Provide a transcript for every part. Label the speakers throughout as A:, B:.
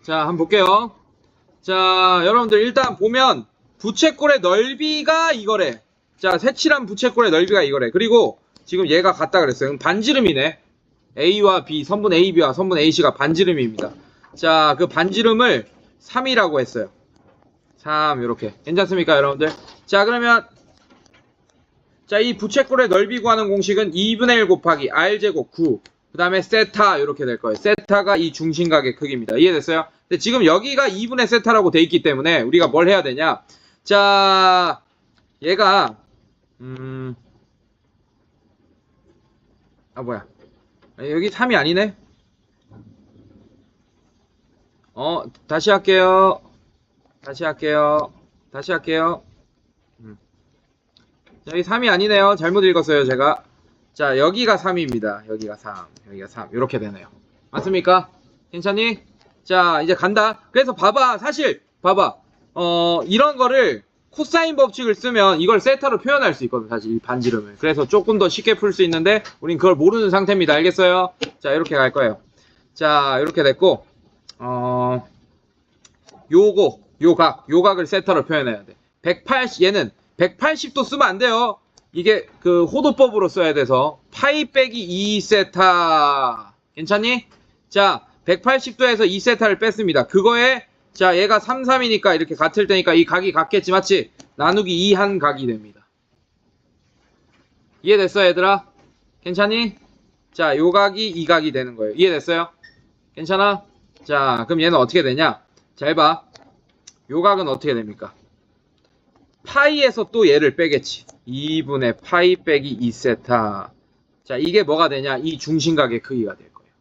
A: 자, 한번 볼게요. 자, 여러분들 일단 보면 부채꼴의 넓이가 이거래. 자, 색칠한 부채꼴의 넓이가 이거래. 그리고 지금 얘가 같다 그랬어요. 그럼 반지름이네. A와 B, 선분 AB와 선분 AC가 반지름입니다. 자, 그 반지름을 3이라고 했어요. 3 이렇게. 괜찮습니까, 여러분들? 자, 그러면 자, 이 부채꼴의 넓이 구하는 공식은 2분의 1 곱하기 R제곱 9. 그 다음에 세타 이렇게 될 거예요. 세타가 이 중심각의 크기입니다. 이해됐어요? 근데 지금 여기가 2분의 세타라고 돼 있기 때문에 우리가 뭘 해야 되냐? 자, 얘가 뭐야? 여기 3이 아니네? 다시 할게요. 다시 할게요. 여기 3이 아니네요. 잘못 읽었어요, 제가. 자, 여기가 3입니다. 여기가 3. 여기가 3. 이렇게 되네요. 맞습니까? 괜찮니? 자, 이제 간다. 그래서 봐봐. 사실, 봐봐. 이런 거를 코사인 법칙을 쓰면 이걸 세타로 표현할 수 있거든, 사실 이 반지름을. 그래서 조금 더 쉽게 풀 수 있는데, 우린 그걸 모르는 상태입니다. 알겠어요? 자, 이렇게 갈 거예요. 자, 이렇게 됐고, 요각을 세타로 표현해야 돼. 180, 얘는 180도 쓰면 안 돼요. 이게 그 호도법으로 써야 돼서 파이 빼기 2세타 괜찮니? 자, 180도에서 2세타를 뺐습니다. 그거에 자, 얘가 3, 3이니까 이렇게 같을 테니까 이 각이 같겠지, 맞지? 나누기 2 한 각이 됩니다. 이해됐어, 얘들아? 괜찮니? 자, 요 각이 이 각이 되는 거예요. 이해됐어요? 괜찮아? 자, 그럼 얘는 어떻게 되냐? 잘 봐. 요 각은 어떻게 됩니까? 파이에서 또 얘를 빼겠지. 2분의 파이 빼기 2세타. 자, 이게 뭐가 되냐? 이 중심각의 크기가 될 거예요.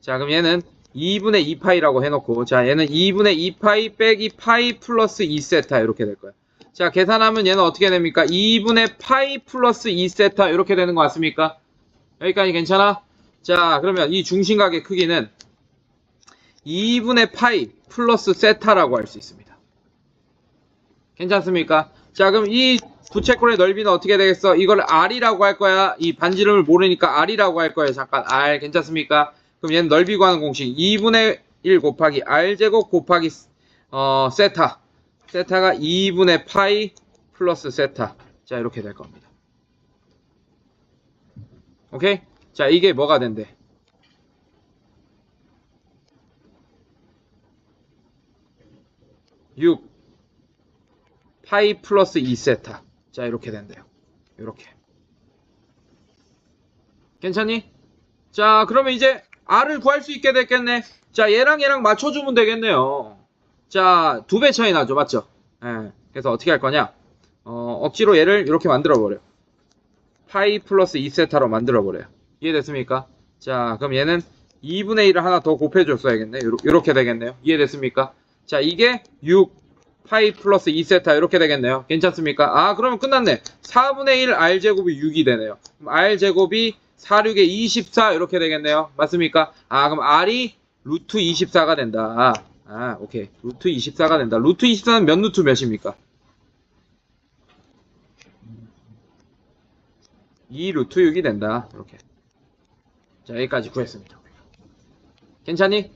A: 자, 그럼 얘는 2분의 2파이라고 해놓고, 자, 얘는 2분의 2파이 빼기 파이 플러스 2세타 이렇게 될 거예요. 자, 계산하면 얘는 어떻게 됩니까? 2분의 파이 플러스 2세타 이렇게 되는 거 맞습니까? 여기까지 괜찮아? 자, 그러면 이 중심각의 크기는 2분의 파이 플러스 세타라고 할 수 있습니다. 괜찮습니까? 자, 그럼 이 부채꼴의 넓이는 어떻게 되겠어? 이걸 R이라고 할 거야. 이 반지름을 모르니까 R이라고 할 거예요. 잠깐, R. 괜찮습니까? 그럼 얘는 넓이 구하는 공식 2분의 1 곱하기 R제곱 곱하기 세타. 세타가 2분의 파이 플러스 세타. 자, 이렇게 될 겁니다. 오케이? 자, 이게 뭐가 된대? 6 파이 플러스 2세타. 자, 이렇게 된대요. 이렇게. 괜찮니? 자, 그러면 이제 R을 구할 수 있게 됐겠네. 자, 얘랑 맞춰주면 되겠네요. 자, 2배 차이 나죠. 맞죠? 예. 그래서 어떻게 할 거냐? 억지로 얘를 이렇게 만들어버려요. 파이 플러스 2세타로 만들어버려요. 이해됐습니까? 자, 그럼 얘는 2분의 1을 하나 더 곱해줬어야겠네. 이렇게 되겠네요. 이해됐습니까? 자, 이게 6 파이 플러스 2세타 이렇게 되겠네요. 괜찮습니까? 아, 그러면 끝났네. 4분의 1 R제곱이 6이 되네요. 그럼 R제곱이 4, 6에 24 이렇게 되겠네요. 맞습니까? 아, 그럼 R이 루트 24가 된다. 아, 오케이. 루트 24가 된다. 루트 24는 몇 루트 몇입니까? 2 루트 6이 된다. 이렇게. 자, 여기까지 구했습니다. 괜찮니?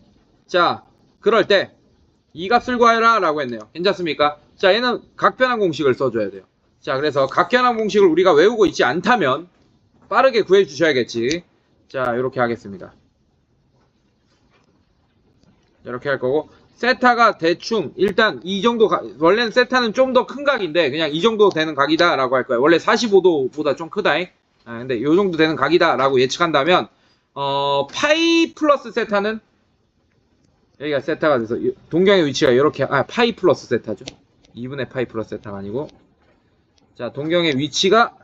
A: 자, 그럴 때 이 값을 구하라 라고 했네요. 괜찮습니까? 자, 얘는 각변환 공식을 써줘야 돼요. 자, 그래서 각변환 공식을 우리가 외우고 있지 않다면 빠르게 구해 주셔야겠지. 자, 이렇게 하겠습니다. 이렇게 할 거고, 세타가 대충 일단 이 정도 원래는 세타는 좀 더 큰 각인데 그냥 이 정도 되는 각이다 라고 할 거예요. 원래 45도보다 좀 크다. 근데 이 정도 되는 각이다 라고 예측한다면 파이 플러스 세타는 여기가 세타가 돼서 동경의 위치가 이렇게 파이 플러스 세타죠. 2분의 파이 플러스 세타가 아니고, 자, 동경의 위치가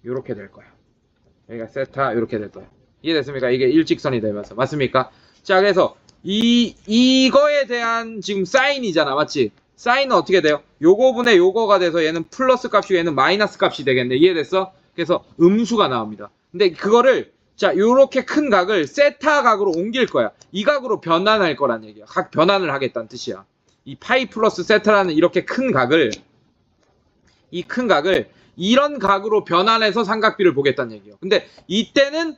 A: 이렇게 될 거예요. 여기가 세타 이렇게 될 거예요. 이해됐습니까? 이게 일직선이 되면서. 맞습니까? 자, 그래서 이거에 대한 지금 사인이잖아. 맞지? 사인은 어떻게 돼요? 요거분의 요거가 돼서 얘는 플러스 값이고 얘는 마이너스 값이 되겠네. 이해됐어? 그래서 음수가 나옵니다. 근데 그거를 자, 요렇게 큰 각을 세타 각으로 옮길 거야. 이 각으로 변환할 거란 얘기야. 각 변환을 하겠다는 뜻이야. 이 파이 플러스 세타라는 이렇게 큰 각을, 이 큰 각을 이런 각으로 변환해서 삼각비를 보겠다는 얘기예요. 근데 이때는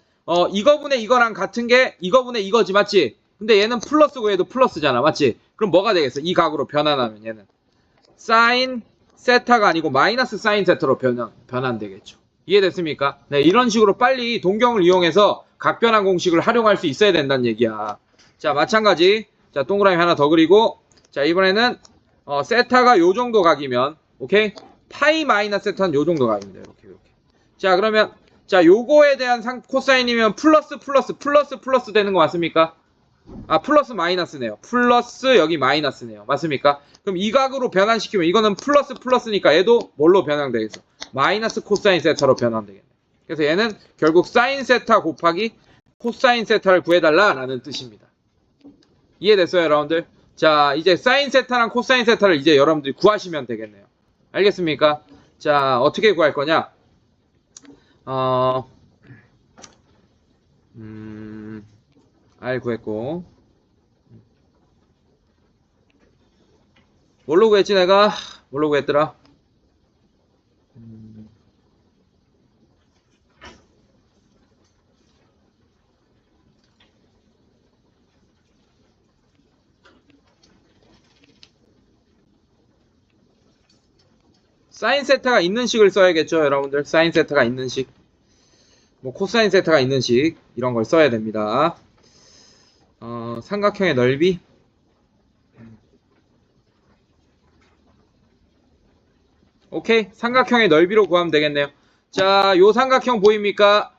A: 이거분의 이거랑 같은 게 이거분의 이거지, 맞지? 근데 얘는 플러스고 얘도 플러스잖아. 맞지? 그럼 뭐가 되겠어? 이 각으로 변환하면 얘는 사인 세타가 아니고 마이너스 사인 세타로 변환되겠죠. 이해됐습니까? 네, 이런 식으로 빨리 동경을 이용해서 각변환 공식을 활용할 수 있어야 된다는 얘기야. 자, 마찬가지. 자, 동그라미 하나 더 그리고, 자, 이번에는 세타가 요 정도 각이면, 오케이? 파이 마이너스 세타는 요 정도 각입니다. 이렇게. 자, 그러면 자, 요거에 대한 코사인이면 플러스 되는 거 맞습니까? 아, 플러스 마이너스네요. 플러스 여기 마이너스네요. 맞습니까? 그럼 이 각으로 변환시키면 이거는 플러스니까 얘도 뭘로 변환되겠어? 마이너스 코사인 세타로 변환되겠네. 그래서 얘는 결국 사인 세타 곱하기 코사인 세타를 구해달라라는 뜻입니다. 이해됐어요, 여러분들? 자, 이제 사인 세타랑 코사인 세타를 이제 여러분들이 구하시면 되겠네요. 알겠습니까? 자, 어떻게 구할 거냐? R 구했고, 뭘로 구했지 내가? 뭘로 구했더라? 사인 세타가 있는 식을 써야겠죠, 여러분들. 사인 세타가 있는 식. 뭐 코사인 세타가 있는 식 이런 걸 써야 됩니다. 삼각형의 넓이. 오케이, 삼각형의 넓이로 구하면 되겠네요. 자, 요 삼각형 보입니까?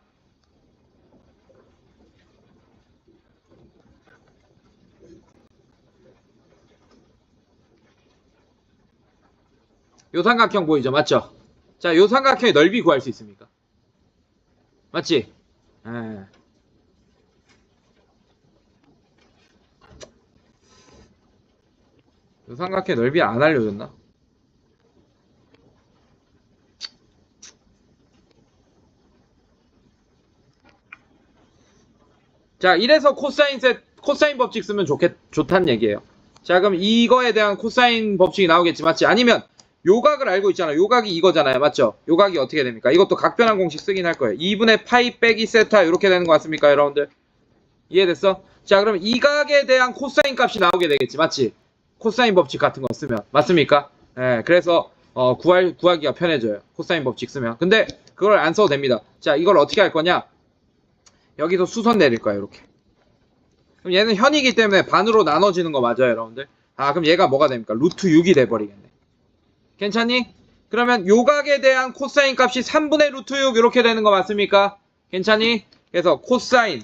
A: 요 삼각형 보이죠? 맞죠? 자, 요 삼각형의 넓이 구할 수 있습니까? 맞지? 예. 요 삼각형의 넓이 안 알려줬나? 자, 이래서 코사인 법칙 쓰면 좋다는 얘기예요. 자, 그럼 이거에 대한 코사인 법칙이 나오겠지, 맞지? 아니면 요각을 알고 있잖아. 요각이 이거잖아요. 맞죠? 요각이 어떻게 됩니까? 이것도 각변환 공식 쓰긴 할 거예요. 2분의 파이 빼기 세타 이렇게 되는 거 같습니까, 여러분들? 이해됐어? 자, 그럼 이 각에 대한 코사인 값이 나오게 되겠지, 맞지? 코사인 법칙 같은 거 쓰면 맞습니까? 예, 그래서 구하기가 편해져요. 코사인 법칙 쓰면. 근데 그걸 안 써도 됩니다. 자, 이걸 어떻게 할 거냐? 여기서 수선 내릴 거야, 이렇게. 그럼 얘는 현이기 때문에 반으로 나눠지는 거 맞아요, 여러분들? 아, 그럼 얘가 뭐가 됩니까? 루트 6이 돼버리겠네. 괜찮니? 그러면 요각에 대한 코사인 값이 3분의 루트 6 이렇게 되는 거 맞습니까? 괜찮니? 그래서 코사인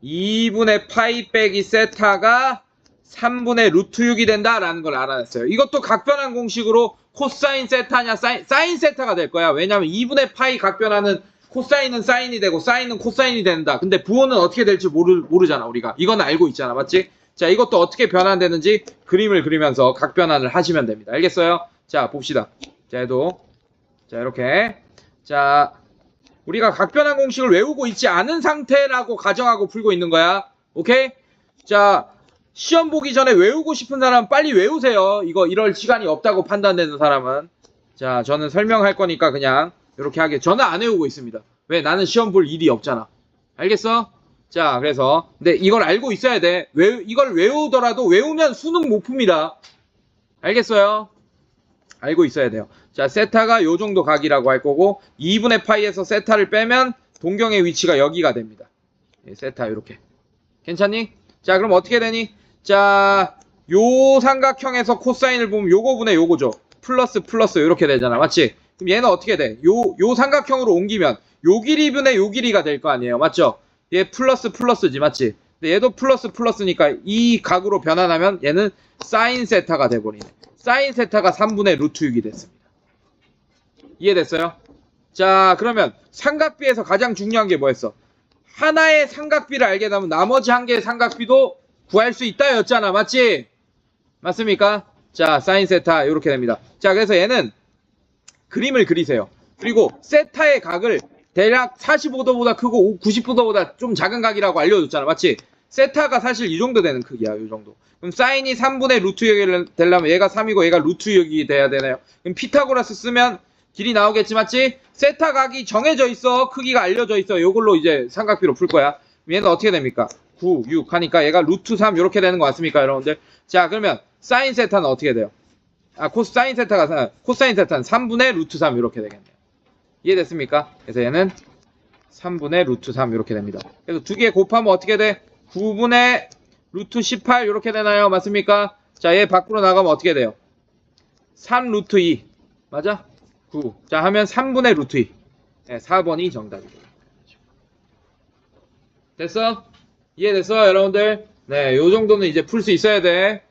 A: 2분의 파이 빼기 세타가 3분의 루트 6이 된다라는 걸 알아냈어요. 이것도 각변환 공식으로 코사인 세타냐 사인 세타가 될 거야. 왜냐면 2분의 파이 각변환은 코사인은 사인이 되고 사인은 코사인이 된다. 근데 부호는 어떻게 될지 모르잖아, 우리가. 이건 알고 있잖아, 맞지? 자, 이것도 어떻게 변환되는지 그림을 그리면서 각변환을 하시면 됩니다. 알겠어요? 자, 봅시다. 자, 얘도. 자, 이렇게. 자, 우리가 각변환 공식을 외우고 있지 않은 상태라고 가정하고 풀고 있는 거야. 오케이? 자, 시험 보기 전에 외우고 싶은 사람은 빨리 외우세요. 이럴 시간이 없다고 판단되는 사람은. 자, 저는 설명할 거니까 그냥 이렇게 하게. 저는 안 외우고 있습니다. 왜? 나는 시험 볼 일이 없잖아. 알겠어? 자, 그래서 근데 이걸 알고 있어야 돼. 이걸 외우더라도 외우면 수능 못 풉니다. 알겠어요? 알고 있어야 돼요. 자, 세타가 요 정도 각이라고 할 거고 2분의 파이에서 세타를 빼면 동경의 위치가 여기가 됩니다. 세타 이렇게. 괜찮니? 자, 그럼 어떻게 되니? 자, 요 삼각형에서 코사인을 보면 요거분의 요거죠. 플러스 이렇게 되잖아. 맞지? 그럼 얘는 어떻게 돼? 요 삼각형으로 옮기면 요 길이분의 요 길이가 될 거 아니에요. 맞죠? 얘 플러스지. 맞지? 근데 얘도 플러스니까 이 각으로 변환하면 얘는 사인 세타가 돼버리네. 사인 세타가 3분의 루트 6이 됐습니다. 이해됐어요? 자, 그러면 삼각비에서 가장 중요한 게 뭐였어? 하나의 삼각비를 알게 되면 나머지 한 개의 삼각비도 구할 수 있다 였잖아. 맞지? 맞습니까? 자, 사인 세타 이렇게 됩니다. 자, 그래서 얘는 그림을 그리세요. 그리고 세타의 각을 대략 45도보다 크고 90도보다 좀 작은 각이라고 알려줬잖아. 맞지? 세타가 사실 이 정도 되는 크기야. 이 정도. 그럼 사인이 3분의 루트 6이 되려면 얘가 3이고 얘가 루트 6이 돼야 되나요? 그럼 피타고라스 쓰면 길이 나오겠지. 맞지? 세타 각이 정해져 있어. 크기가 알려져 있어. 이걸로 이제 삼각비로 풀 거야. 그럼 얘는 어떻게 됩니까? 9, 6 하니까 얘가 루트 3 이렇게 되는 거 맞습니까, 여러분들? 자, 그러면 사인 세타는 어떻게 돼요? 코사인 세타는 3분의 루트 3 이렇게 되겠네요. 이해됐습니까? 그래서 얘는 3분의 루트 3 이렇게 됩니다. 그래서 두 개 곱하면 어떻게 돼? 9분의 루트 18 이렇게 되나요? 맞습니까? 자, 얘 밖으로 나가면 어떻게 돼요? 3 루트 2 맞아? 9. 자, 하면 3분의 루트 2. 네, 4번이 정답이에요. 됐어? 이해됐어, 여러분들? 네, 요 정도는 이제 풀 수 있어야 돼.